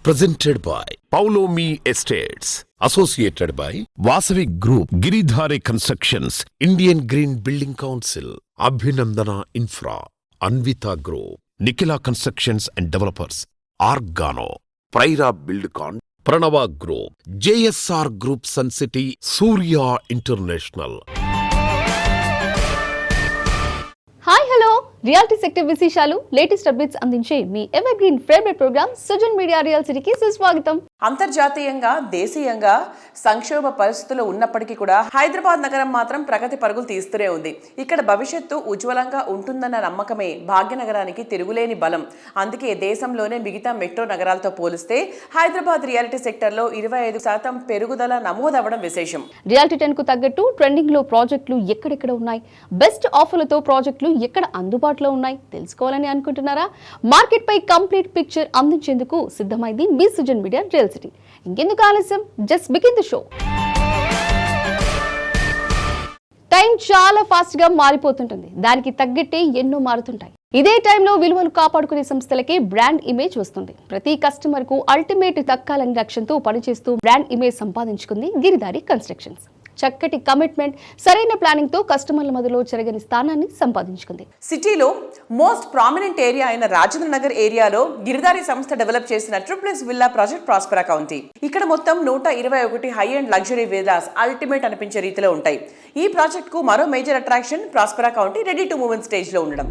Presented by Paulomi Estates. Associated by Vasavi Group, Giridhari Constructions, Indian Green Building Council, Abhinandana Infra, Anvita Group, Nikhila Constructions and Developers, Argano, Praira Buildcon, Pranava Group, JSR Group Sun City, Surya International. Hi hello reality sector విశేషాలు latest updates అందించే మీ evergreen favourite programme Sujan media real సిటీకి సుస్వాగతం. అంతర్జాతీయంగా దేశీయంగా సంక్షోభ పరిస్థితులు ఉన్నప్పటికీ కూడా హైదరాబాద్ నగరం మాత్రం ప్రగతి పరుగులు తీస్తూనే ఉంది. ఇక్కడ భవిష్యత్తు ఉజ్వలంగా ఉంటుందన్న నమ్మకమే భాగ్యనగరానికి తిరుగులేని బలం. అందుకే దేశంలోనే మిగతా మెట్రో నగరాలతో పోలిస్తే హైదరాబాద్ రియాలిటీ సెక్టర్లో 25% పెరుగుదల నమోదవడం విశేషం. రియాలిటీ 10 కు తగ్గట్టు ట్రెండింగ్ లో ప్రాజెక్టులు ఎక్కడెక్కడ ఉన్నాయి, బెస్ట్ ఆఫర్లతో ప్రాజెక్టులు ఎక్కడ అందుబాటులో ఉన్నాయి తెలుసుకోవాలని అనుకుంటున్నారా? మార్కెట్ పై కంప్లీట్ పిక్చర్ అందించేందుకు సిద్ధమైంది మీ సుజన్ మీడియా రియల్ సిటీ. ఇంకెందుకు ఆలస్యం, just begin the show. Time చాలా ఫాస్ట్ గా మారిపోతుంటుంది, దానికి తగ్గట్టే ఎన్నో మారుతుంటాయి. ఇదే టైంలో విలువలు కాపాడుకునే సంస్థలకే బ్రాండ్ ఇమేజ్ వస్తుంది. ప్రతి కస్టమర్ కు అల్టిమేట్ దక్కాలని లక్ష్యంతో పనిచేస్తూ బ్రాండ్ ఇమేజ్ సంపాదించుకుంది గిరిధారి కన్స్ట్రక్షన్స్. చక్కటి కమిట్మెంట్, సరైన ప్లానింగ్ తో కస్టమర్ల మధ్యలో చెరగని స్థానాన్ని సంపాదించుకుంది. సిటీలో మోస్ట్ ప్రామినెంట్ ఏరియా అయిన రాజేంద్ర నగర్ ఏరియాలో గిరిధారి సంస్థ డెవలప్ చేసిన triplex villa project Prospera county. ఇక్కడ మొత్తం 121 high and luxury villas ultimate అనిపించే రీతిలో ఉంటాయి. ఈ ప్రాజెక్ట్ కు మరో major attraction Prospera county ready to move in stage లో ఉండడం.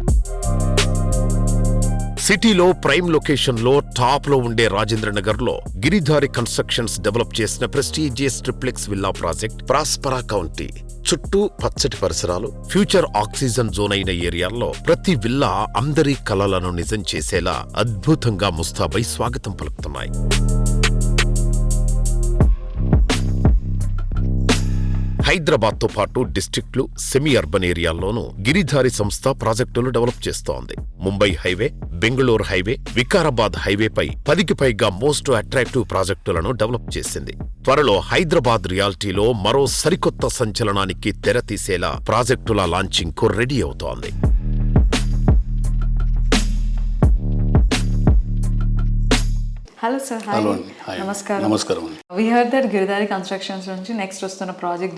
సిటీలో ప్రైమ్ లొకేషన్ లో టాప్ లో ఉండే రాజేంద్ర నగర్ లో గిరిధారి కన్స్ట్రక్షన్స్ డెవలప్ చేసిన prestigious triplex villa project Prospera county. చుట్టూ పచ్చటి పరిసరాలు, ఫ్యూచర్ ఆక్సిజన్ జోన్ అయిన ఏరియాల్లో ప్రతి విల్లా అందరి కలలను నిజం చేసేలా అద్భుతంగా ముస్తాబై స్వాగతం పలుకుతున్నాయి. హైదరాబాద్ తో పాటు డిస్ట్రిక్ట్లు, సెమీ అర్బన్ ఏరియాల్లోనూ గిరిధారి సంస్థ ప్రాజెక్టులు డెవలప్ చేస్తోంది. ముంబై హైవే, బెంగళూరు హైవే, వికారాబాద్ హైవేపై 10కి పైగా మోస్ట్ అట్రాక్టివ్ ప్రాజెక్టులను డెవలప్ చేసింది. త్వరలో హైదరాబాద్ రియాలిటీలో మరో సరికొత్త సంచలనానికి తెరతీసేలా ప్రాజెక్టుల లాంచింగ్ కు రెడీ అవుతోంది. Hello sir. హాయ్. నమస్కారం. We heard that Giridhari constructions నుంచి నెక్స్ట్ వస్తున్న ప్రాజెక్ట్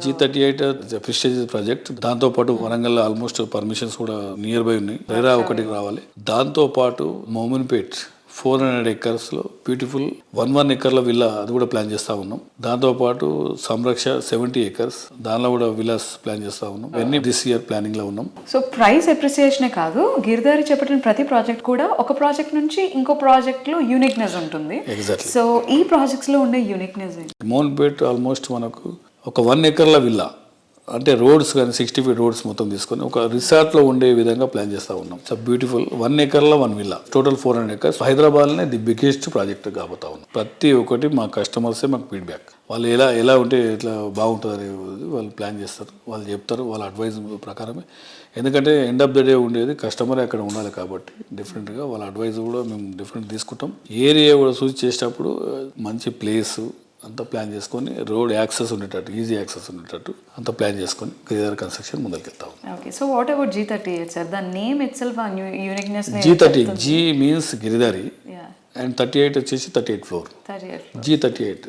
G38 ప్రెస్టీజియస్ ప్రాజెక్ట్. దాంతో పాటు వరంగల్ ఆల్మోస్ట్ పర్మిషన్స్ కూడా నియర్ బై ఉన్నాయి. రేరా ఒకటికి రావాలి. దాంతో పాటు మోమిన్పేట్ 400 acres లో బ్యూటిఫుల్ 1 ఎకర్ల విల్లా, అది కూడా ప్లాన్ చేస్తా ఉన్నాం. దాంతో పాటు సంరక్ష 70 acres, దానిలో కూడా విల్లాస్ ప్లాన్ చేస్తా ఉన్నాం. ఇవన్నీ దిస్ ఇయర్ ప్లానింగ్ లో ఉన్నాం. సో ప్రైస్ అప్రిసియేషనే కాదు, గిరిధారి చేపట్టిన ప్రతి ప్రాజెక్ట్ కూడా ఒక ప్రాజెక్ట్ నుంచి ఇంకో ప్రాజెక్ట్ లో యూనిక్నెస్ ఉంటుంది. ఎగ్జాక్ట్లీ. సో ఈ ప్రాజెక్ట్స్ లో ఉండే యూనిక్నెస్ ఏంటి? మోమిన్పేట్ ఆల్మోస్ట్ మనకు ఒక 1 ఎకర్ల విల్లా, అంటే రోడ్స్ కానీ 60 feet రోడ్స్ మొత్తం తీసుకొని ఒక రిసార్ట్లో ఉండే విధంగా ప్లాన్ చేస్తూ ఉన్నాం. So beautiful 1 ఎకర్లో 1 villa, total 400 acres. హైదరాబాద్లోనే ది బిగ్గెస్ట్ ప్రాజెక్ట్ కాబోతా ఉన్నాం. ప్రతి ఒక్కటి మా కస్టమర్సే మాకు ఫీడ్బ్యాక్. వాళ్ళు ఎలా ఉంటే ఇట్లా బాగుంటుంది అనేది వాళ్ళు ప్లాన్ చేస్తారు, వాళ్ళు చెప్తారు, వాళ్ళ అడ్వైజ్ ప్రకారమే. ఎందుకంటే ఎండ్ ఆఫ్ ద డే ఉండేది కస్టమరే అక్కడ ఉండాలి కాబట్టి డిఫరెంట్గా వాళ్ళ అడ్వైజ్ కూడా మేము డిఫరెంట్ తీసుకుంటాం. ఏరియా కూడా చూసి చేసేటప్పుడు మంచి ప్లేసు అంతా ప్లాన్ చేసుకొని, రోడ్ యాక్సెస్ ఉండేటట్టు, ఈజీ యాక్సెస్ ఉండేటట్టు అంతా ప్లాన్ చేసుకొని గిరిధారి కన్స్ట్రక్షన్ ముందుకు వెళ్తాం. Okay. So what about G38 sir? The name itself ఆ uniqueness. G30, G means Giridhari and 38 వచ్చేసి 38 floor. G38.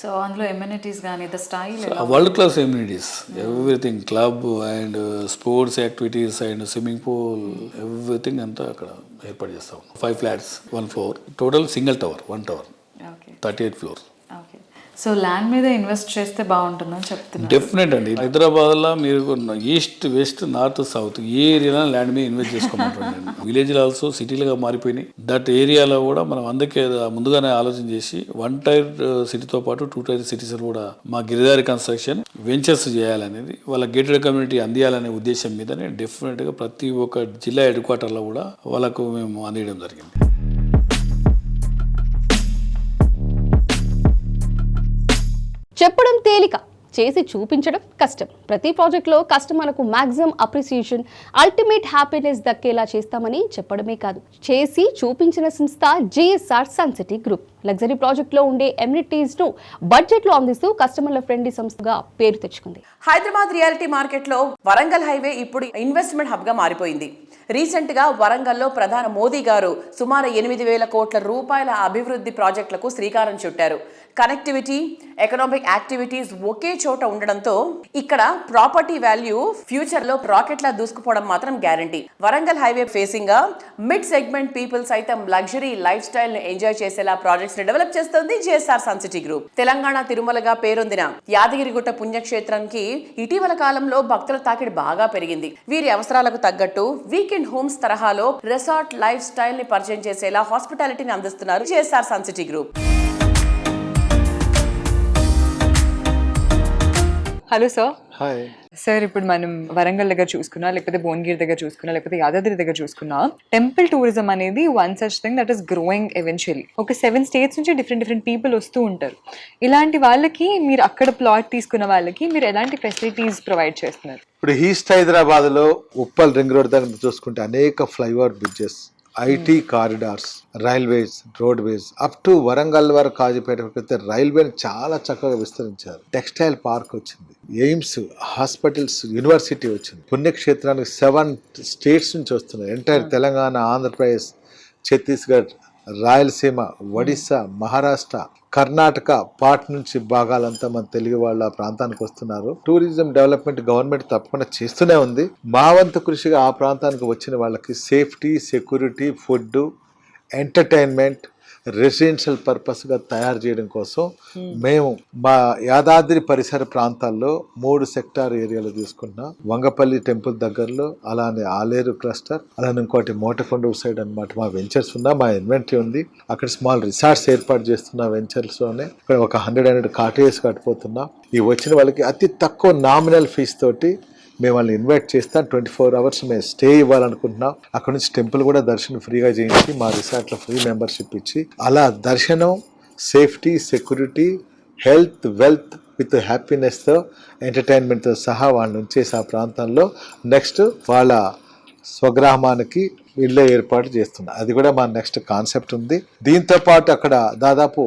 సో అందులో ఎమ్యూనిటీస్ కానీ the style world class amenities, everything, club and sports activities and swimming pool, everything అంతా అక్కడ ఏర్పాటు చేస్తాం. 5 flats, 1 floor, total single tower, 1 tower, 38 floors. Okay. So land మీద invest చేస్తే బాగుంటుందని చెప్తున్నారు. డెఫినెట్ అండి. హైదరాబాద్లో మీరు ఈస్ట్, వెస్ట్, నార్త్, సౌత్ ఏ ఏరియాలో ల్యాండ్ మీద ఇన్వెస్ట్ చేసుకోమంటారు. విలేజ్లు ఆల్సో సిటీలుగా మారిపోయినాయి. దట్ ఏరియాలో కూడా మనం అందుకే ముందుగానే ఆలోచన చేసి 1 tier సిటీతో పాటు 2 tier సిటీస్ కూడా మా గిరిధారి కన్స్ట్రక్షన్ వెంచర్స్ చేయాలనేది, వాళ్ళ గేటెడ్ కమ్యూనిటీ అందియాలనే ఉద్దేశం మీదనే డెఫినెట్గా ప్రతి ఒక్క జిల్లా హెడ్ క్వార్టర్లో కూడా వాళ్ళకు మేము అందించడం జరిగింది. చెప్పడం తేలిక, చేసి చూపించడం కష్టం. ప్రతి ప్రాజెక్ట్లో కస్టమర్లకు మాక్సిమం అప్రిసియేషన్, అల్టిమేట్ హ్యాపీనెస్ దక్కేలా చేస్తామని చెప్పడమే కాదు, చేసి చూపించిన సంస్థ JSR Sun City Group. Luxury ప్రాజెక్ట్లో ఉండే ఎమ్యూనిటీస్ ను బడ్జెట్ లో అందిస్తూ కస్టమర్ల ఫ్రెండ్లీ సంస్థగా పేరు తెచ్చుకుంది. హైదరాబాద్ రియాలిటీ మార్కెట్ లో వరంగల్ హైవే ఇప్పుడు ఇన్వెస్ట్మెంట్ హబ్ గా మారిపోయింది. రీసెంట్ గా వరంగల్లో ప్రధాని మోదీ గారు సుమారు 8,000 కోట్ల రూపాయల అభివృద్ధి ప్రాజెక్టులకు శ్రీకారం చుట్టారు. కనెక్టివిటీ, ఎకనామిక్ యాక్టివిటీస్ ఒకే చోట ఉండడంతో ఇక్కడ ప్రాపర్టీ వాల్యూ ఫ్యూచర్ లో రాకెట్లా దూసుకుపోవడం మాత్రం గ్యారంటీ. వరంగల్ హైవే ఫేసింగ్ గా మిడ్ సెగ్మెంట్ పీపుల్ సైతం లగ్జరీ లైఫ్ స్టైల్ ని ఎంజాయ్ చేసేలా ప్రాజెక్ట్స్ ని డెవలప్ చేస్తోంది JSR Sun City group. Telangana తిరుమలగా పేరొందిన యాదగిరిగుట్ట పుణ్యక్షేత్రానికి ఇటీవల కాలంలో భక్తుల తాకిడి బాగా పెరిగింది. వీరి అవసరాలకు తగ్గట్టు వీకెండ్ హోమ్స్ తరహాలో రిసార్ట్ లైఫ్ స్టైల్ ని పరిచయం చేసేలా హాస్పిటాలిటీని అందిస్తున్నారు JSR Sun City Group. Hello sir. Hi. Sir, ఇప్పుడు మనం వరంగల్ దగ్గర చూసుకున్నా, లేకపోతే భువనగిరి దగ్గర చూసుకున్నా, లేకపోతే యాదాద్రి దగ్గర చూసుకున్నా, టెంపుల్ టూరిజం అనేది one such thing that is growing eventually. ఒక 7 స్టేట్స్ నుంచి డిఫరెంట్ పీపుల్ వస్తూ ఉంటారు. ఇలాంటి వాళ్ళకి మీరు అక్కడ ప్లాట్ తీసుకున్న వాళ్ళకి మీరు ఎలాంటి ఫెసిలిటీస్ ప్రొవైడ్ చేస్తున్నారు? ఇప్పుడు ఈస్ట్ హైదరాబాద్లో ఉప్పల్ రింగ్ రోడ్ దగ్గర చూసుకుంటే అనేక flyover bridges, IT corridors, railways, roadways up to Warangal వరకు కాజీపేట వరకు రైల్వేని చాలా చక్కగా విస్తరించారు. టెక్స్టైల్ పార్క్ వచ్చింది, ఎయిమ్స్, హాస్పిటల్స్, యూనివర్సిటీ వచ్చింది. పుణ్యక్షేత్రానికి 7 స్టేట్స్ నుంచి వస్తున్నాయి. ఎంటైర్ తెలంగాణ, ఆంధ్రప్రదేశ్, ఛత్తీస్గఢ్, రాయలసీమ, ఒడిస్సా, మహారాష్ట్ర, కర్ణాటక పార్ట్ నుంచి భాగాలంతా మన తెలుగు వాళ్ళ ప్రాంతానికి వస్తున్నారు. టూరిజం డెవలప్మెంట్ గవర్నమెంట్ తప్పకుండా చేస్తూనే ఉంది. మా వంతు కృషిగా ఆ ప్రాంతానికి వచ్చిన వాళ్ళకి safety, security, food, entertainment, residential పర్పస్గా తయారు చేయడం కోసం మేము మా యాదాద్రి పరిసర ప్రాంతాల్లో 3 సెక్టార్ ఏరియాలు తీసుకుంటున్నాం. వంగపల్లి టెంపుల్ దగ్గరలో, అలానే ఆలేరు క్లస్టర్, అలానే ఇంకోటి మోటకొండ సైడ్ అనమాట మా వెంచర్స్ ఉన్నా, మా ఇన్వెంటరీ ఉంది. అక్కడ స్మాల్ రిసార్ట్స్ ఏర్పాటు చేస్తున్న వెంచర్స్లోనే ఇక్కడ ఒక 100 కాటేజెస్ కట్టిపోతున్నాం. ఈ వచ్చిన వాళ్ళకి అతి తక్కువ నామినల్ ఫీజు తోటి మేము వాళ్ళని ఇన్వైట్ చేస్తాం. 24 అవర్స్ మేము స్టే ఇవ్వాలనుకుంటున్నాం. అక్కడ నుంచి టెంపుల్ కూడా దర్శనం ఫ్రీగా చేయించి మా రిసార్ట్లో ఫ్రీ మెంబర్షిప్ ఇచ్చి అలా దర్శనం, safety, security, health, wealth with హ్యాపీనెస్తో, ఎంటర్టైన్మెంట్తో సహా వాళ్ళని ఉంచేసి ఆ ప్రాంతంలో నెక్స్ట్ వాళ్ళ స్వగ్రామానికి ఇళ్ళే ఏర్పాటు చేస్తున్నాం. అది కూడా మా నెక్స్ట్ కాన్సెప్ట్ ఉంది. దీంతో పాటు అక్కడ దాదాపు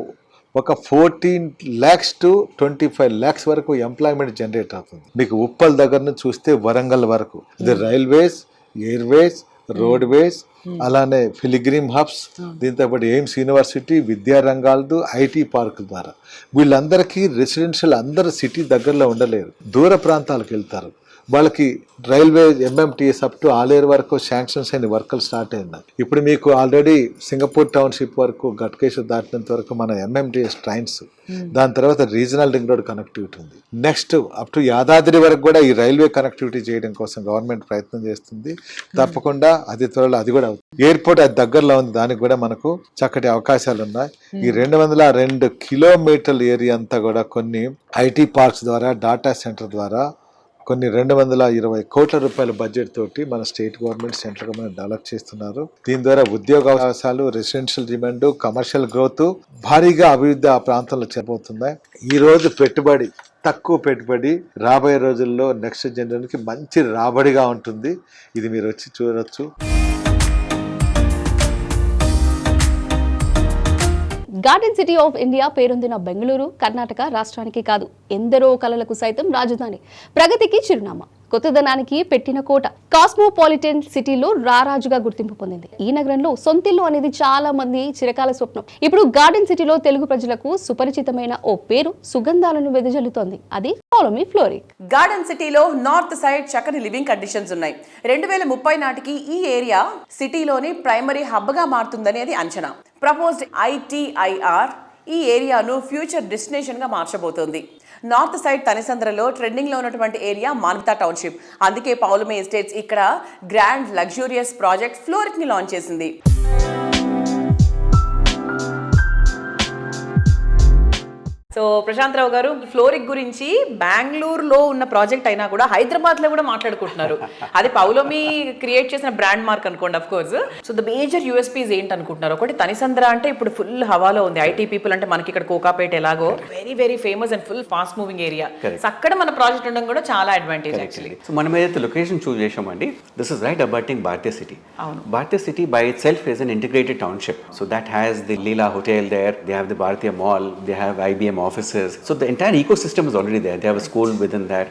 ఒక 14 lakhs to 25 lakhs వరకు ఎంప్లాయ్మెంట్ జనరేట్ అవుతుంది. మీకు ఉప్పల్ దగ్గర నుంచి చూస్తే వరంగల్ వరకు ఇది రైల్వేస్, ఎయిర్వేస్, రోడ్వేస్, అలానే ఫిలిగ్రిమ్ హబ్స్, దీంతో పాటు ఎయిమ్స్ యూనివర్సిటీ, విద్యారంగాలదు, ఐటీ పార్కుల ద్వారా వీళ్ళందరికీ రెసిడెన్షియల్ అందరూ సిటీ దగ్గరలో ఉండలేరు, దూర ప్రాంతాలకు వెళ్తారు. వాళ్ళకి railway MMTS up to Aler వరకు శాంక్షన్స్ అయిన వర్కులు స్టార్ట్ అయినాయి. ఇప్పుడు మీకు ఆల్రెడీ సింగపూర్ టౌన్షిప్ వరకు, గట్కేశ్వర్ దాటినంత వరకు మన ఎంఎంటీఎస్ ట్రైన్స్, దాని తర్వాత రీజనల్ రింగ్ రోడ్ కనెక్టివిటీ ఉంది. నెక్స్ట్ అప్ టు యాదాద్రి వరకు కూడా ఈ రైల్వే కనెక్టివిటీ చేయడం కోసం గవర్నమెంట్ ప్రయత్నం చేస్తుంది. తప్పకుండా అది త్వరలో అది కూడా అవుతుంది. ఎయిర్పోర్ట్ అది దగ్గరలో ఉంది, దానికి కూడా మనకు చక్కటి అవకాశాలు ఉన్నాయి. ఈ 202 కిలోమీటర్ల ఏరియా అంతా కూడా కొన్ని ఐటీ పార్క్స్ ద్వారా, డాటా సెంటర్ ద్వారా, కొన్ని 220 కోట్ల రూపాయల బడ్జెట్ తోటి మన state government, central government develop చేస్తున్నారు. దీని ద్వారా ఉద్యోగ అవకాశాలు, రెసిడెన్షియల్ డిమాండ్, కమర్షియల్ గ్రోత్ భారీగా అభివృద్ధి ఆ ప్రాంతంలో చేయబోతున్నాయి. ఈ రోజు పెట్టుబడి తక్కువ పెట్టుబడి, రాబోయే రోజుల్లో నెక్స్ట్ జనరేషన్కి మంచి రాబడిగా ఉంటుంది. ఇది మీరు వచ్చి చూడొచ్చు. గార్డెన్ సిటీ ఆఫ్ ఇండియా పేరొందిన బెంగళూరు కర్ణాటక రాష్ట్రానికి కాదు, ఎందరో కళలకు సైతం రాజధాని, ప్రగతికి చిరునామా, కొత్తదనానికి పెట్టిన కోట, కాస్మోపాలిటన్ సిటీలో రారాజుగా గుర్తింపు పొందింది. ఈ నగరంలో సొంతిల్లు అనేది చాలా మంది చిరకాల స్వప్నం. ఇప్పుడు గార్డెన్ సిటీలో తెలుగు ప్రజలకు సుపరిచితమైన ఓ పేరు సుగంధాలను వెదజల్లుతోంది. అది ఫాలో మీ ఫ్లోరిక్. గార్డెన్ సిటీలో నార్త్ సైడ్ చక్కని లివింగ్ కండిషన్స్ ఉన్నాయి. 2030 నాటికి ఈ ఏరియా సిటీలోని ప్రైమరీ హబ్ గా మారుతుందని అది అంచనా. ప్రపోజ్డ్ ఐటీఐఆర్ ఈ ఏరియాను ఫ్యూచర్ డెస్టినేషన్ గా మార్చబోతోంది. నార్త్ సైడ్ తనిసంద్రలో ట్రెండింగ్ లో ఉన్నటువంటి ఏరియా మాన్వితా టౌన్షిప్. అందుకే పౌలమి ఎస్టేట్స్ ఇక్కడ గ్రాండ్ లగ్జూరియస్ ప్రాజెక్ట్ ఫ్లోరిక్ ని లాంచ్ చేసింది. సో ప్రశాంత్ రావు గారు, ఫ్లోరిక్ గురించి బెంగళూరులో ఉన్న ప్రాజెక్ట్ అయినా కూడా హైదరాబాద్ లో కూడా మాట్లాడుకుంటున్నారు. అది పౌలోమి క్రియేట్ చేసిన బ్రాండ్ మార్క్ అనుకోండి, of course. So the major USPs ఏంటి అనుకుంటున్నారు? ఒకటి తనిసంద్ర అంటే ఇప్పుడు ఫుల్ హవాలో ఉంది. ఐటీ పీపుల్ అంటే మనకి ఇక్కడ కోకాపేట ఎలాగో very famous and full fast moving area. అక్కడ మన ప్రాజెక్ట్ ఉండడం కూడా చాలా అడ్వాంటేజ్ యాక్చువల్లీ. సో మనం ఏదైతే లొకేషన్ చూస్ చేసామండి, this is right abutting Bharatiya City. Bharatiya City by itself is an integrated township. So that has the Leela hotel there, they have the Bharatiya mall, they have IBM offices. So the entire ecosystem is already there. They have a school within that.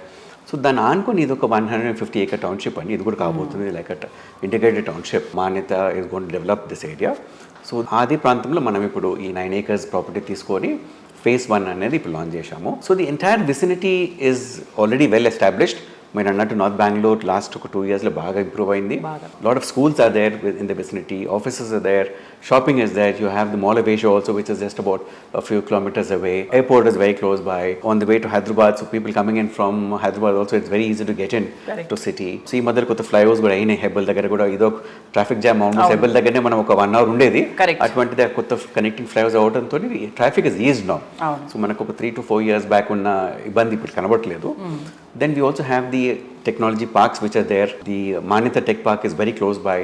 So దాన్ని ఆనుకొని ఇది ఒక 150 acre township అండి. ఇది కూడా కాబోతుంది like integrated township. Manyata is gonna develop this area. So ఆది ప్రాంతంలో మనం ఇప్పుడు ఈ 9 acres ప్రాపర్టీ తీసుకొని phase 1 అనేది ఇప్పుడు లాంచ్ చేశాము. So the entire vicinity is already well established. మీరు అన్నట్టు నార్త్ బెంగళూరు లాస్ట్ ఒక 2 yearsలో బాగా ఇంప్రూవ్ అయింది. Lot of schools are there in the vicinity, offices are there, shopping is there. You have the Mall of Asia also which is just about a few kilometers away. Airport is very close by. On the way to Hyderabad, so people coming in from Hyderabad also, it's very easy to get in to city. So ఈ మధ్య కొత్త flyovers కూడా అయినాయి. హెబ్బల్ దగ్గర కూడా ఇదో traffic jam almost Hebbal దగ్గరనే మనం ఒక 1 hour ఉండేది. అటువంటిది కొత్త కనెక్టింగ్ ఫ్లైఓవర్స్ అవడంతో traffic is is now. So మనకు ఒక 3 to 4 years బ్యాక్ ఉన్న ఇబ్బంది ఇప్పుడు కనబడట్లేదు. Then we also have the technology parks which are there. The Manyata Tech Park is very close by.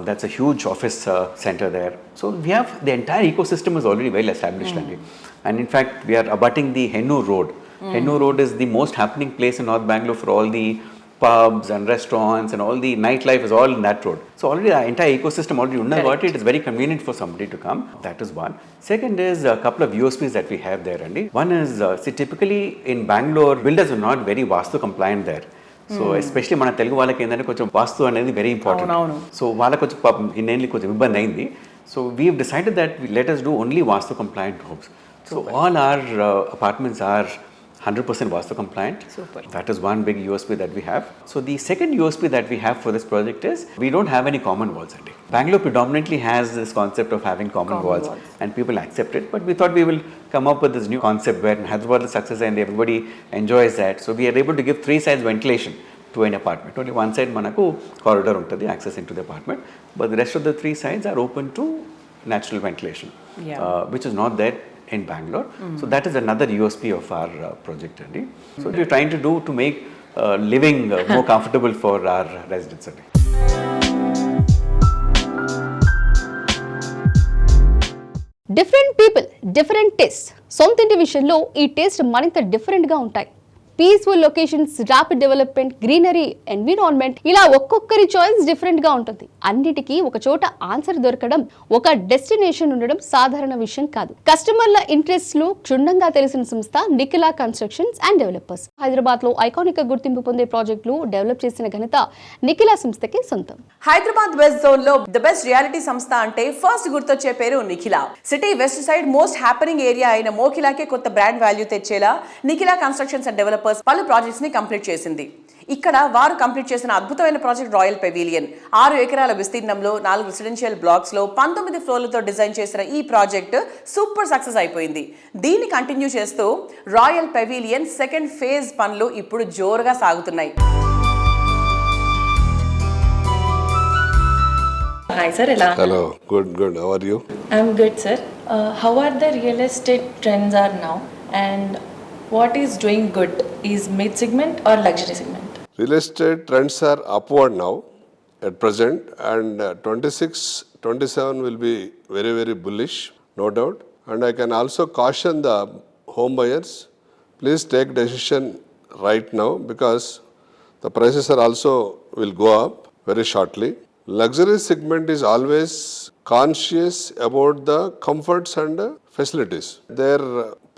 That's a huge office center there. So we have the entire ecosystem is already well established. And in fact, we are abutting the Hennur Road. Hennur Road is the most happening place in North Bangalore for all the pubs and restaurants and all the nightlife is all in that road. So already the entire ecosystem already unnadu కాబట్టి it is very convenient for somebody to come. That is one. Second is a couple of USPs that we have there, Andy. One is see typically in Bangalore builders are not very vastu compliant there. So especially మన తెలుగు వాళ్ళకి ఏంటంటే కొంచెం వాస్తు అనేది very important. So వాళ్ళకి కొంచెం ఇన్నేళ్ళి కొంచెం ఇబ్బంది అయింది. So we decided that let us do only vastu compliant homes. So all our apartments are 100% Vastu compliant. Super. That is one big USP that we have. So the second USP that we have for this project is we don't have any common walls. Bangalore predominantly has this concept of having common walls and people accept it. But we thought we will come up with this new concept where in Hyderabad is success and everybody enjoys that. So we are able to give 3 sides ventilation to an apartment. Only one side manaku corridor untadi access into the apartment. But the rest of the 3 sides are open to natural ventilation, which is not there in Bangalore. So that is another USP of our project. So we are trying to do to make living more comfortable for our residents. Different people different taste. సొంతింటి విషయంలో ఈ taste మరింత డిఫరెంట్గా ఉంటాయి. Peaceful locations, rapid development, greenery, environment, ఇలా ఒక్కొక్కరి choice డిఫరెంట్గా ఉంటుంది. అన్నిటికీ ఒక చోట ఆన్సర్ దొరకడం, ఒక డెస్టినేషన్ ఉండడం సాధారణ విషయం కాదు. కస్టమర్ల ఇంట్రెస్ట్లు క్షుణ్ణంగా తెలిసిన సంస్థ Nikhila constructions and developers. Hyderabad లో ఐకానిక్ గా గుర్తింపు పొందే ప్రాజెక్టులు డెవలప్ చేసిన ఘనత నిఖిలా సంస్థకి సొంతం. హైదరాబాద్ వెస్ట్ జోన్ లో ద బెస్ట్ రియాలిటీ సంస్థ అంటే ఫస్ట్ గుర్తొచ్చే పేరు Nikhila. City west side most happening area అయిన మోకిలాకే కొత్త బ్రాండ్ వాల్యూ తెచ్చేలా నిఖిలా కన్స్ట్రక్షన్స్ అండ్ డెవలపర్స్ పలు ప్రాజెక్ట్స్ ని కంప్లీట్ చేసింది. ఇక్కడ వారు కంప్లీట్ చేసిన అద్భుతమైన ప్రాజెక్ట్ రాయల్ పెవిలియన్. 6 ఎకరాల విస్తీర్ణంలో 4 రెసిడెన్షియల్ బ్లాక్స్ లో 19 ఫ్లోర్లతో డిజైన్ చేసిన ఈ ప్రాజెక్ట్ సూపర్ సక్సెస్ అయిపోయింది. దీన్ని కంటిన్యూ చేస్తూ రాయల్ పెవిలియన్ సెకండ్ ఫేజ్ పనులు ఇప్పుడు జోరుగా సాగుతున్నాయి. Hi sir, Hello, good. How are you? I'm good sir. How are the real estate trends are now, and what is doing good? Is mid-segment or luxury segment? Real estate trends are upward now at present, and 26-27 will be very, very bullish, no doubt. And I can also caution the home buyers, please take decision right now because the prices are also will go up very shortly. Luxury segment is always conscious about the comforts and facilities. Their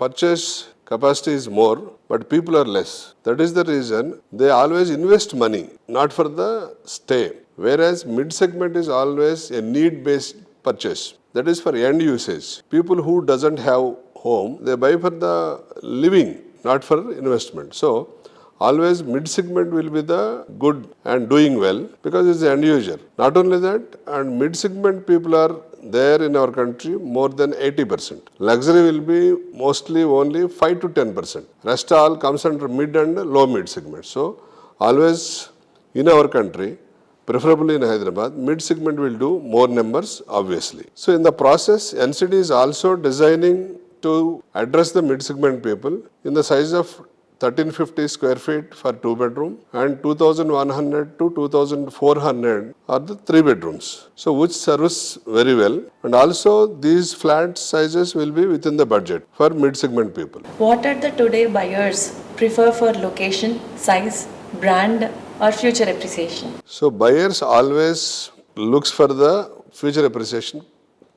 purchase capacity is more, but people are less. That is the reason they always invest money, not for the stay. Whereas mid-segment is always a need-based purchase. That is for end usage. People who doesn't have home, they buy for the living, not for investment. So, always mid-segment will be the good and doing well because it's the end user. Not only that, and mid-segment people are there in our country more than 80%. Luxury will be mostly only 5 to 10%. Rest all comes under mid and low mid segment. So always in our country, preferably in Hyderabad, mid segment will do more numbers obviously. So in the process, NCD is also designing to address the mid segment people in the size of 1350 square feet for 2 bedroom and 2100 to 2400 are the 3 bedrooms. So which serves very well, and also these flat sizes will be within the budget for mid segment people. What are the today buyers prefer for location, size, brand or future appreciation? So buyers always looks for the future appreciation,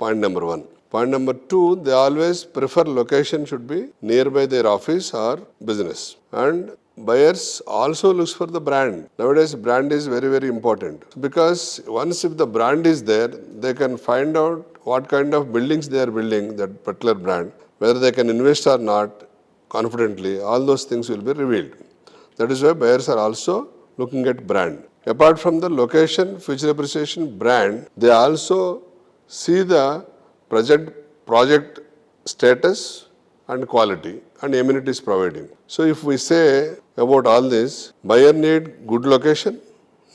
point number 1. Point number 2, they always prefer location should be nearby their office or business. And buyers also looks for the brand. Nowadays brand is very, very important, because once if the brand is there, they can find out what kind of buildings they are building, that particular brand, whether they can invest or not confidently. All those things will be revealed. That is why buyers are also looking at brand. Apart from the location, future appreciation, brand, they also see the present project status and quality and amenities providing. So if we say about all this, buyer need good location,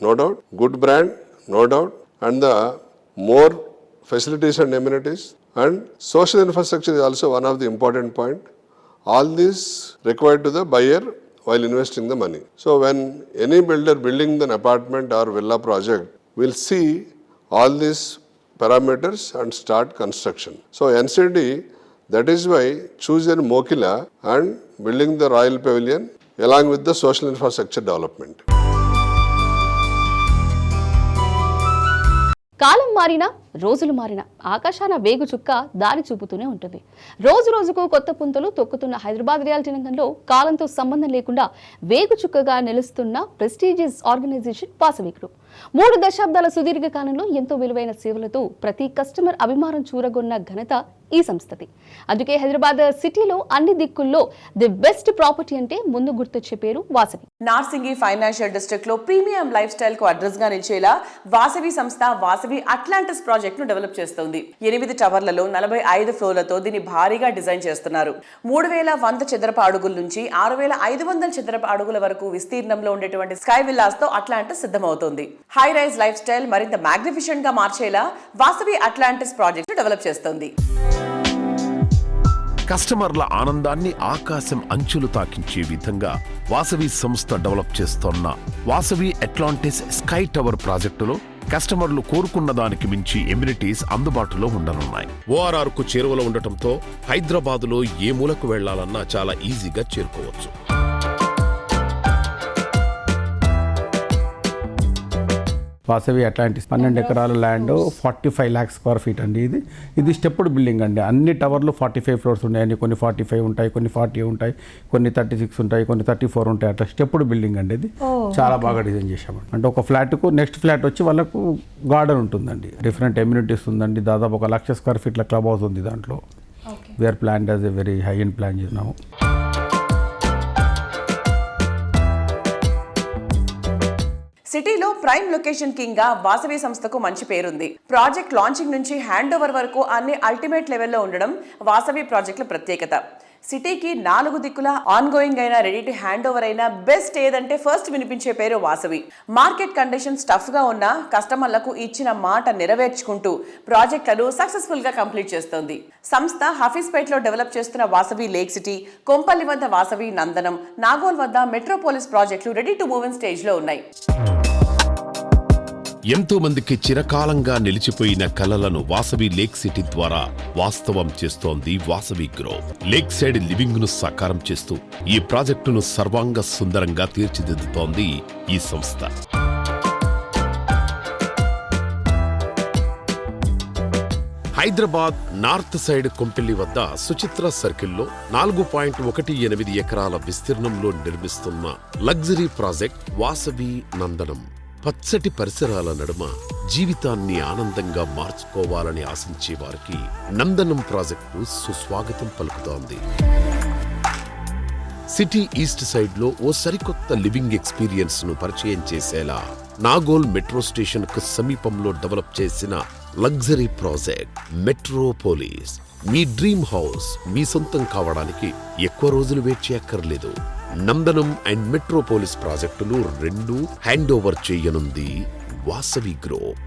no doubt, good brand, no doubt, and the more facilities and amenities, and social infrastructure is also one of the important point. All this required to the buyer while investing the money. So when any builder building an apartment or villa project will see all these parameters and start construction. So NCD, that is why choosing Mokila and building the Royal Pavilion along with the social infrastructure development. కాలం మారినా రోజులు మారినా ఆకాశాన వేగు చుక్క దారి చూపుతూనే ఉంటుంది. రోజు రోజుకు కొత్త పుంతలు తొక్కుతున్న హైదరాబాద్ రియాలిటీ రంగంలో కాలంతో సంబంధం లేకుండా వేగు చుక్కగా నిలుస్తున్న ప్రెస్టీజియస్ ఆర్గనైజేషన్ వాసవి గ్రూప్. 3 దశాబ్దాల సుదీర్ఘ కాలంలో ఎంతో విలువైన సేవలతో ప్రతి కస్టమర్ అభిమానం చూరగొన్న ఘనత ఈ సంస్థది. అందుకే హైదరాబాద్ సిటీలో అన్ని దిక్కుల్లో ది బెస్ట్ ప్రాపర్టీ అంటే ముందు గుర్తొచ్చే పేరు వాసవి. నార్సింగి ఫైనాన్షియల్ డిస్ట్రిక్ట్ లో ప్రీమియం లైఫ్ స్టైల్ కు అడ్రస్ గా నిలిచేలా వాసవి సంస్థ వాసవి అట్లాంటిస్ ప్రాజెక్ట్ ను డెవలప్ చేస్తోంది. 8 టవర్లలో 45 ఫ్లోర్లతో దీన్ని భారీగా డిజైన్ చేస్తున్నారు. 3100 చదరపు అడుగుల నుంచి 6500 చదరపు అడుగుల వరకు విస్తీర్ణంలో ఉండేటువంటి స్కై విల్లాస్ తో అట్లాంటిస్ సిద్ధమవుతోంది. హై రైజ్ లైఫ్ స్టైల్ మరింత మ్యాగ్నిఫిషెంట్ గా మార్చేలా వాసవి అట్లాంటిస్ ప్రాజెక్ట్ ను డెవలప్ చేస్తోంది. కస్టమర్ల ఆనందాన్ని ఆకాశం అంచులు తాకించే విధంగా వాసవి సంస్థ డెవలప్ చేస్తోన్న వాసవి అట్లాంటిస్ స్కై టవర్ ప్రాజెక్టులో కస్టమర్లు కోరుకున్న దానికి మించి ఎమ్యూనిటీస్ అందుబాటులో ఉండనున్నాయి. ORR కు చేరువలో ఉండటంతో హైదరాబాదులో ఏ మూలకు వెళ్లాలన్నా చాలా ఈజీగా చేరుకోవచ్చు. వాసవి అట్లాంటిస్ 12 ఎకరాల ల్యాండ్ 45 lakhs స్క్వేర్ ఫీట్ అండి. ఇది స్టెప్డ్ బిల్డింగ్ అండి. అన్ని టవర్లు 45 ఫ్లోర్స్ ఉన్నాయండి. కొన్ని 45 ఉంటాయి, కొన్ని 40 ఉంటాయి, కొన్ని 36 ఉంటాయి, కొన్ని 34 ఉంటాయి. అట్లా స్టెప్డ్ బిల్డింగ్ అండి. ఇది చాలా బాగా డిజైన్ చేసామండి. అంటే ఒక ఫ్లాట్కు నెక్స్ట్ ఫ్లాట్ వచ్చి వాళ్ళకు గార్డెన్ ఉంటుందండి. డిఫరెంట్ ఎమ్యూనిటీస్ ఉందండి. దాదాపు 1 లక్ష స్క్వేర్ ఫీట్ల క్లబ్ హౌస్ ఉంది దాంట్లో. We are plan as a very high and plan చేసినాము. సిటీలో ప్రైమ్ లొకేషన్ కింగ్ గా వాసవి సంస్థకు మంచి పేరుంది. ప్రాజెక్ట్ లాంచింగ్ నుంచి హ్యాండ్ ఓవర్ వరకు అన్ని అల్టిమేట్ లెవెల్లో ఉండడం వాసవి ప్రాజెక్టుల ప్రత్యేకత. సిటీకి 4 దిక్కుల ఆన్ గోయింగ్ అయినా రెడీ టు హ్యాండ్ ఓవర్ అయినా బెస్ట్ ఏదంటే ఫస్ట్ వినిపించే పేరు వాసవి. మార్కెట్ కండిషన్ టఫ్ గా ఉన్న కస్టమర్లకు ఇచ్చిన మాట నెరవేర్చుకుంటూ ప్రాజెక్టులను సక్సెస్ఫుల్ గా కంప్లీట్ చేస్తోంది. సంస్థ హఫీజ్పేట్ లో డెవలప్ చేస్తున్న వాసవి లేక్ సిటీ, కొంపల్లి వద్ద వాసవి నందనం, నాగోల్ వద్ద మెట్రోపోలిస్ ప్రాజెక్టులు ready to move in stage లో ఉన్నాయి. ఎంతో మందికి చిరకాలంగా నిలిచిపోయిన కలలను వాసవి లేక్ సిటీ ద్వారా వాస్తవం చేస్తోంది Vasavi group. Lake side living ను సాకారం చేస్తూ ఈ ప్రాజెక్టును సర్వాంగ సుందరంగా తీర్చిదిద్దుతోంది ఈ సంస్థ. హైదరాబాద్ నార్త్ సైడ్ కొంపెల్లి వద్ద సుచిత్ర సర్కిల్లో 4.18 ఎకరాల విస్తీర్ణంలో నిర్మిస్తున్న లగ్జరీ ప్రాజెక్ట్ వాసవి నందనం. పచ్చటి పరిసరాల నడుమ జీవితాన్ని ఆనందంగా మార్చుకోవాలని ఆశించే వారికి నందనం ప్రాజెక్టు సుస్వాగతం పలుకుతోంది. సిటీ ఈస్ట్ సైడ్ లో ఓ సరికొత్త లివింగ్ ఎక్స్పీరియన్స్ ను పరిచయం చేసేలా నాగోల్ మెట్రో స్టేషన్ కు సమీపంలో డెవలప్ చేసిన లగ్జరీ ప్రాజెక్ట్ మెట్రోపోలిస్. మీ డ్రీమ్ హౌస్ మీ సొంతం కావడానికి ఎక్కువ రోజులు వెయిట్ చేయక్కర్లేదు. నందనం అండ్ మెట్రోపోలిస్ ప్రాజెక్టులు 2 హ్యాండ్ ఓవర్ చేయనుంది వాసవి గ్రూప్.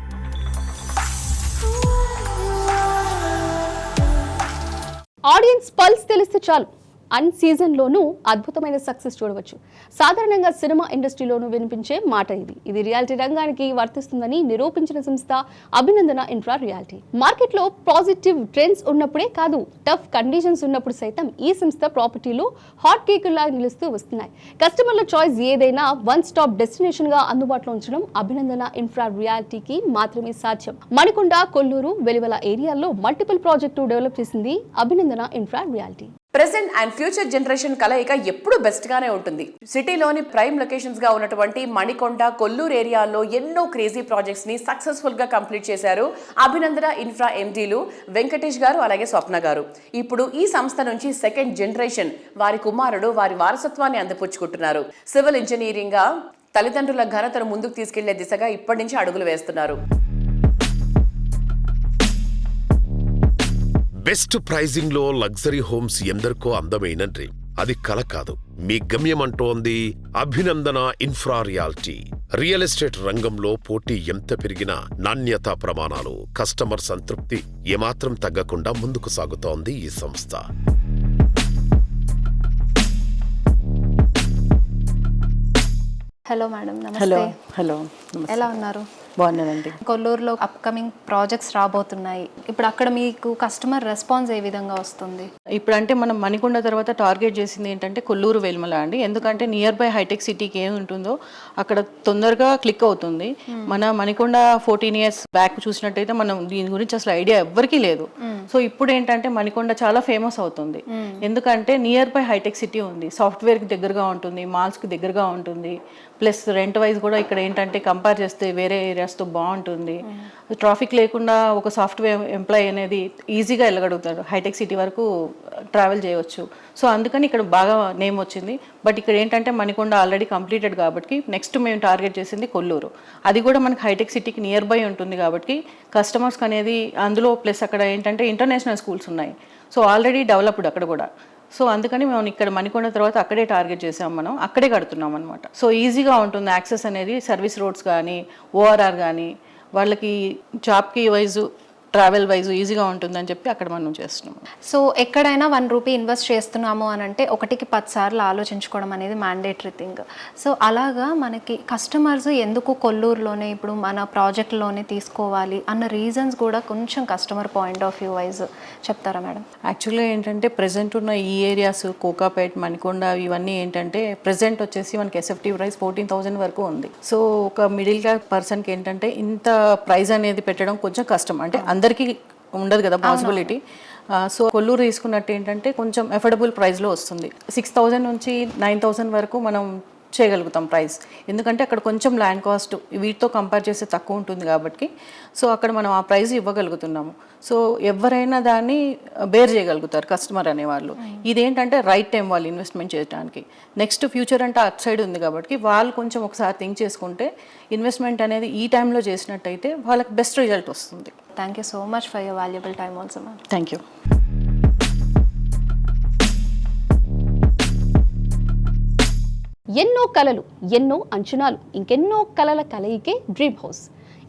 ఆడియన్స్ పల్స్ తెలిస్తే చాలు అన్ సీజన్లోనూ అద్భుతమైన సక్సెస్ చూడవచ్చు. సాధారణంగా సినిమా ఇండస్ట్రీలోనూ వినిపించే మాట ఇది రియాలిటీ రంగానికి వర్తిస్తుందని నిరూపించిన సంస్థ అభినందన ఇన్ఫ్రా రియాలిటీ. మార్కెట్లో పాజిటివ్ ట్రెండ్స్ ఉన్నప్పుడే కాదు, టఫ్ కండిషన్స్ ఉన్నప్పుడు సైతం ఈ సంస్థ ప్రాపర్టీలు హాట్ కేకుల్లా నిలుస్తూ వస్తున్నాయి. కస్టమర్ల చాయిస్ ఏదైనా వన్ స్టాప్ డెస్టినేషన్ గా అందుబాటులో ఉంచడం అభినందన ఇన్ఫ్రా రియాలిటీకి మాత్రమే సాధ్యం. మణికొండ, కొల్లూరు, వెలివల ఏరియాల్లో మల్టిపుల్ ప్రాజెక్టు డెవలప్ చేసింది అభినందన infra reality. Present and future generation కలయిక ఎప్పుడు బెస్ట్ గానే ఉంటుంది. సిటీలోని ప్రైమ్ లొకేషన్స్ గా ఉన్నటువంటి మణికొండ, కొల్లూరు ఏరియాల్లో ఎన్నో క్రేజీ ప్రాజెక్ట్స్ ని సక్సెస్ఫుల్ గా కంప్లీట్ చేశారు అభినందన ఇన్ఫ్రా ఎండీలు వెంకటేష్ గారు అలాగే స్వప్న గారు. ఇప్పుడు ఈ సంస్థ నుంచి సెకండ్ జనరేషన్ వారి కుమారుడు వారి వారసత్వాన్ని అందిపుచ్చుకుంటున్నారు. సివిల్ ఇంజనీరింగ్ గా తల్లిదండ్రుల ఘనతను ముందుకు తీసుకెళ్లే దిశగా ఇప్పటి నుంచి అడుగులు వేస్తున్నారు. బెస్ట్ ప్రైజింగ్ లో లగ్జరీ హోమ్స్ ఎందరికో అందమైన డ్రీమ్. అది కల కాదు, మీ గమ్యం అంటోంది అభినందన ఇన్ఫ్రా రియాల్టీ. రియల్ ఎస్టేట్ రంగంలో పోటీ ఎంత పెరిగినా నాణ్యతా ప్రమాణాలు, కస్టమర్ సంతృప్తి ఏమాత్రం తగ్గకుండా ముందుకు సాగుతోంది ఈ సంస్థ. హలో మేడం, నమస్తే. హలో, ఎలా ఉన్నారు? బాగున్నానండి. కొల్లూరులో అప్కమింగ్ ప్రాజెక్ట్స్ రాబోతున్నాయి. ఇప్పుడు అక్కడ మీకు కస్టమర్ రెస్పాన్స్ ఏ విధంగా వస్తుంది? ఇప్పుడు అంటే మనం మణికొండ తర్వాత టార్గెట్ చేసింది ఏంటంటే కొల్లూరు వెల్మల అండి. ఎందుకంటే నియర్ బై హైటెక్ సిటీకి ఏమి ఉంటుందో అక్కడ తొందరగా క్లిక్ అవుతుంది. మన మణికొండ 14 years బ్యాక్ చూసినట్టయితే మనం దీని గురించి అసలు ఐడియా ఎవ్వరికీ లేదు. సో ఇప్పుడు ఏంటంటే మణికొండ చాలా ఫేమస్ అవుతుంది. ఎందుకంటే నియర్ బై హైటెక్ సిటీ ఉంది, సాఫ్ట్వేర్కి దగ్గరగా ఉంటుంది, మాల్స్కి దగ్గరగా ఉంటుంది, ప్లస్ రెంట్ వైజ్ కూడా ఇక్కడ ఏంటంటే కంపేర్ చేస్తే వేరే ఏరియాస్తో బాగుంటుంది. ట్రాఫిక్ లేకుండా ఒక సాఫ్ట్వేర్ ఎంప్లాయీ అనేది ఈజీగా వెళ్ళగలుగుతాడు, హైటెక్ సిటీ వరకు ట్రావెల్ చేయవచ్చు. సో అందుకని ఇక్కడ బాగా నేమ్ వచ్చింది. బట్ ఇక్కడ ఏంటంటే మణికొండ ఆల్రెడీ కంప్లీటెడ్ కాబట్టి నెక్స్ట్ మేము టార్గెట్ చేసింది కొల్లూరు. అది కూడా మనకి హైటెక్ సిటీకి నియర్ బై ఉంటుంది కాబట్టి కస్టమర్స్కి అనేది అందులో ప్లస్ అక్కడ ఏంటంటే ఇంటర్నేషనల్ స్కూల్స్ ఉన్నాయి. సో ఆల్రెడీ డెవలప్డ్ అక్కడ కూడా. సో అందుకని మేము ఇక్కడ మణికొండ తర్వాత అక్కడే టార్గెట్ చేసాం, మనం అక్కడే కడుతున్నాం అనమాట. సో ఈజీగా ఉంటుంది యాక్సెస్ అనేది, సర్వీస్ రోడ్స్ కానీ ఓఆర్ఆర్ కానీ వాళ్ళకి జాబ్కి వైజు ట్రావెల్ వైజ్ ఈజీగా ఉంటుందని చెప్పి అక్కడ మనం చేస్తున్నాం. సో ఎక్కడైనా ₹1 ఇన్వెస్ట్ చేస్తున్నాము అని అంటే 1కి 10 సార్లు ఆలోచించుకోవడం అనేది మ్యాండేటరీ థింగ్. సో అలాగా మనకి కస్టమర్స్ ఎందుకు కొల్లూరులోనే ఇప్పుడు మన ప్రాజెక్ట్లోనే తీసుకోవాలి అన్న రీజన్స్ కూడా కొంచెం customer point of view wise చెప్తారా మేడం? యాక్చువల్గా ఏంటంటే ప్రెజెంట్ ఉన్న ఈ ఏరియాస్ కోకాపేట్, మణికొండ ఇవన్నీ ఏంటంటే ప్రెజెంట్ వచ్చేసి మనకి ఎస్ఎఫ్టీ ప్రైస్ 14,000 వరకు ఉంది. సో ఒక మిడిల్ క్లాస్ పర్సన్కి ఏంటంటే ఇంత ప్రైస్ అనేది పెట్టడం కొంచెం కష్టం, అంటే అందరికీ ఉండదు కదా పాసిబిలిటీ. సో కొల్లూరు తీసుకున్నట్టు ఏంటంటే కొంచెం అఫోర్డబుల్ ప్రైస్లో వస్తుంది. 6,000 నుంచి 9,000 వరకు మనం చేయగలుగుతాం ప్రైస్. ఎందుకంటే అక్కడ కొంచెం ల్యాండ్ కాస్ట్ వీటితో కంపేర్ చేస్తే తక్కువ ఉంటుంది కాబట్టి సో అక్కడ మనం ఆ ప్రైస్ ఇవ్వగలుగుతున్నాము. సో ఎవరైనా దాన్ని బేర్ చేయగలుగుతారు కస్టమర్ అనేవాళ్ళు. ఇదేంటంటే రైట్ టైం వాళ్ళు ఇన్వెస్ట్మెంట్ చేయడానికి. నెక్స్ట్ ఫ్యూచర్ అంటే అట్ సైడ్ ఉంది కాబట్టి వాళ్ళు కొంచెం ఒకసారి థింక్ చేసుకుంటే ఇన్వెస్ట్మెంట్ అనేది ఈ టైంలో చేసినట్టయితే వాళ్ళకి బెస్ట్ రిజల్ట్ వస్తుంది. Thank you so much for your valuable time also ma'am. Thank you. ఎన్నో కలలు, ఎన్నో అంచనాలు, ఇంకెన్నో కలల కలయికే డ్రీమ్ హౌస్.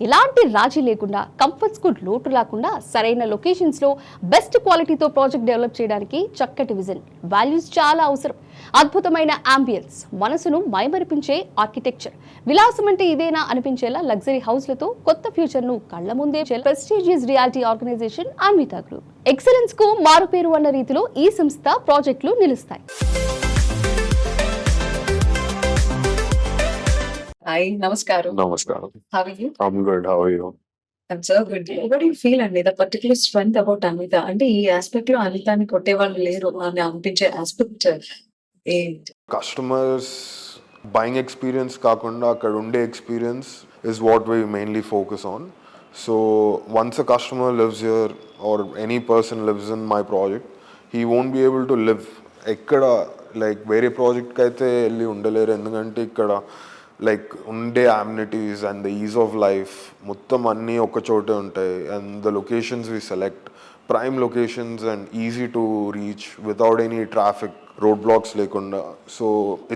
ఇలాంటి రాజీ లేకుండా, కంఫర్ట్స్ కు లోటు లేకుండా సరైన లొకేషన్స్ లో బెస్ట్ క్వాలిటీతో ప్రాజెక్ట్ డెవలప్ చేయడానికి చక్కటి విజన్, వాల్యూస్ చాలా అవసరం. అద్భుతమైన అంబియన్స్, మనసును మైమరిపించే ఆర్కిటెక్చర్, విలాసం అంటే ఇదేనా అనిపించేలా లగ్జరీ హౌస్లతో కొత్త ఫ్యూచర్ ను కళ్ల ముందే prestigious reality organisation Anvita group. Excellence కు మారుపేరు అన్న రీతిలో ఈ సంస్థ ప్రాజెక్టులు నిలుస్తాయి. Hi, Namaskaram. Namaskaram. How are you? I'm good. How are you? I'm so good. What do you feel అండి the particular strength about Anvita? అంటే ఈ ఆస్పెక్ట్ లో అనితాని కొట్టేవాళ్ళు లేరు అని అనిపించే ఆస్పెక్ట్ ఏంటి? Customers buying experience కాకుండా అక్కడ ఉండే experience is what we mainly focus on. So once a customer lives here or any person lives in my project, he won't be able to live ఎక్కడ like వేరే ప్రాజెక్ట్కి అయితే వెళ్ళి ఉండలేరు. ఎందుకంటే ఇక్కడ లైక్ ఉండే amenities and the ease of life మొత్తం అన్నీ ఒక చోటే ఉంటాయి. And the locations we select prime locations and easy to reach without any traffic road blocks లేకుండా. So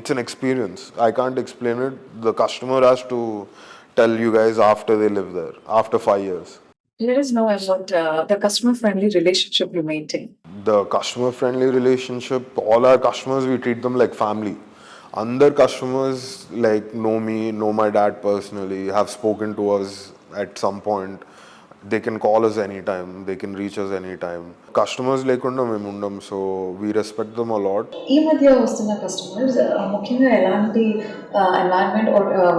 it's an experience. I can't explain it. The customer has to tell you guys after they live there, after 5 years. Let us know about the customer-friendly relationship you maintain. The customer-friendly relationship, all our customers, we treat them like family. Other customers like know me, know my dad personally, have spoken to us at some point. They can call us anytime, they can reach us anytime. Customers lekunda mem undam, so we respect them a lot. ఈ మధ్య వస్తున్న customers ముఖ్యంగా ఎలాంటి environment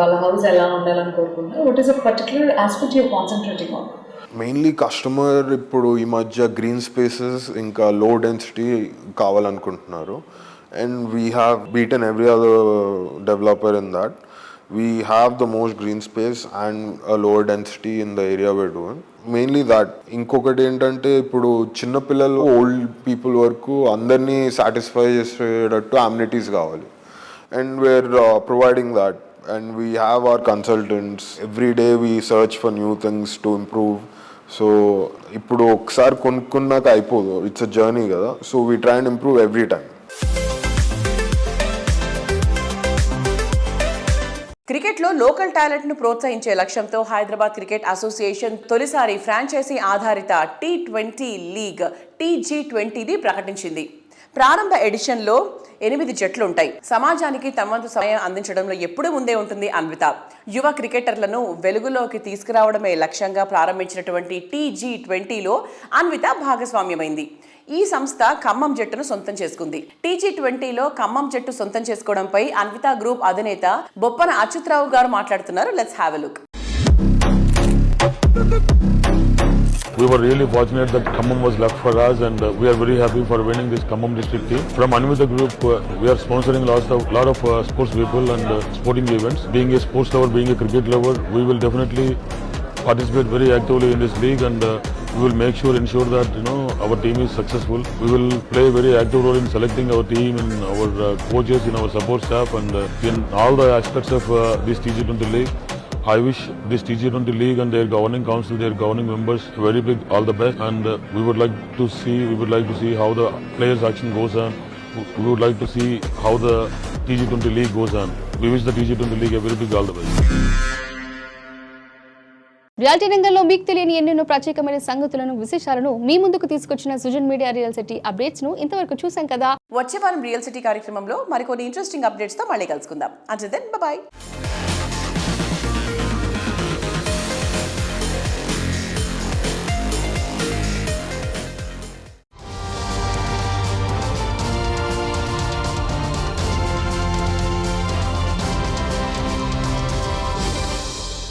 వాళ్ళ house ఎలా ఉండాలని కోరుకుంటారు? What is a particular aspect you concentrating on? Mainly customer ఇప్పుడు ఈ మధ్య గ్రీన్ స్పేసెస్ ఇంకా లో డెన్సిటీ కావాలనుకుంటున్నారు. And we have beaten every other developer in that. We have the most green space and a lower density in the area we're doing. Mainly that. ఇంకొకటి ఏంటంటే ఇప్పుడు చిన్నపిల్లలు old people వరకు అందరినీ satisfy చేసేటట్టు amenities కావాలి. And we are providing that. And we have our consultants. Every day we search for new things to improve. So ఇప్పుడు ఒకసారి కొనుక్కున్నాక అయిపోదు, ఇట్స్ అ జర్నీ కదా. So we try and improve every time. క్రికెట్లో local టాలెంట్ను ప్రోత్సహించే లక్ష్యంతో హైదరాబాద్ క్రికెట్ అసోసియేషన్ తొలిసారి ఫ్రాంచైజీ ఆధారిత T20 లీగ్ TG20ని ప్రకటించింది. ప్రారంభ ఎడిషన్లో 8 జట్లు ఉంటాయి. సమాజానికి తమ వంతు సమయం అందించడంలో ఎప్పుడూ ముందే ఉంటుంది అన్విత. యువ క్రికెటర్లను వెలుగులోకి తీసుకురావడమే లక్ష్యంగా ప్రారంభించినటువంటి TG20లో అన్విత భాగస్వామ్యమైంది. ఈ సంస్థ ఖమ్మం జట్టును సొంతం చేసుకుంది. TG20లో ఖమ్మం జట్టు సొంతం చేసుకోవడంపై అన్విత గ్రూప్ అధినేత బొప్పన అచ్యుతరావు గారు మాట్లాడుతున్నారు. Let's have a look. We were really fortunate that Khammam was left for us, and we are very happy for winning this Khammam district team. From Anvita Group, we are sponsoring lot of sports people and sporting events. Being a sports lover, being a cricket lover, we will definitely participate very actively in this league, and we will ensure that our team is successful. We will play a very active role in selecting our team, in our coaches, in our support staff, and in all the aspects of this TG20 league. I wish this TG20 league and their governing council, their governing members, very big all the best, and we would like to see how the players action goes on. We would like to see how the TG20 league goes on. We wish the TG20 league a very big all the best. Reality రంగంలో మీకు తెలియని ఎన్నెన్నో ప్రత్యేకమైన సంగతులను, విశేషాలను మీ ముందుకు తీసుకొచ్చిన Sujan media real city updates ను ఇంతవరకు చూసాం కదా. వచ్చే వారం రియల్ సిటీ కార్యక్రమంలో మరికొన్ని ఇంట్రెస్టింగ్ అప్డేట్స్ తో మళ్ళీ కలుసుకుందాం. Until then bye by.